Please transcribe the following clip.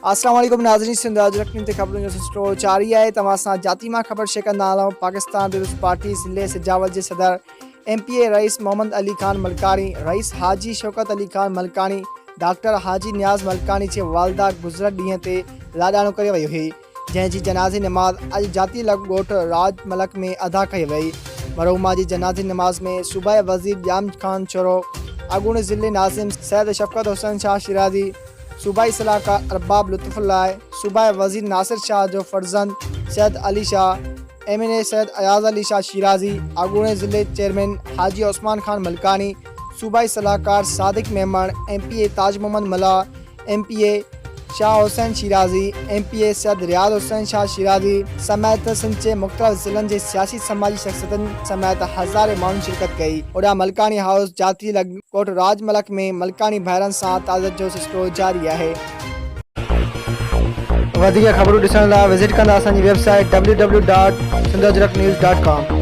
अस्सलाम वालेकुम नाज़रीन, सिंध रखनी ते ख़बरों जो सिलसिलो जारी है। तमां सां जाती मां ख़बर शेयर कंदा आहियूं। पाकिस्तान पीपल्स पार्टी ज़िले सिजावल जे सदर MPA rice Mohammad Ali Khan Malkani, rice हाजी शौकत अली खान मलकानी, डॉक्टर हाजी नियाज़ मलकानी जे वालदा गुज़िरियल ॾींहं ते लाॾाणो करे वई हुई, जंहिंजी जनाज़ी नमाज़ अॼु जाती लग ॻोठ राज मलक में अदा कई वई। मरहूमा जी जनाज़ी नमाज़ में सूबाई वज़ीर ॼाम खान चोरो, अॻूणे ज़िले नाज़िम सैयद शफ़क़त हुसैन शाह शिराज़ी, सूबाई सलाहकार अरबाब लुत्फ़ुल्लाह, सूबाई वज़ीर नासिर शाह जो फ़र्ज़ंद सैयद अली शाह, MNA सैयद अयाज़ अली शाह शिराज़ी, अॻूणे ज़िले चेयरमैन हाजी उस्मान खान मलकानी, सूबाई सलाहकार सादिक मेमण, MPA ताज मोहम्मद मला, MPA शाह हुसैन शिराज़ी, MPA सैयद रियाज़ हुसैन शाह शिराज़ी समेत सिंध जे मुख़्तलिफ़ ज़िलनि जे सियासी समाजी शख़्सियतुनि समेत हज़ारे माण्हुनि शिरकत कई। ओॾा मलकानी हाउस जाती लग ॻोठ राजमलक में मलकानी भाइरनि सां ताज़त जो सिलसिलो जारी आहे। वधीक ख़बरूं ॾिसण लाइ विज़िट कंदा असांजी वेबसाइट www.sindhajraknews.com।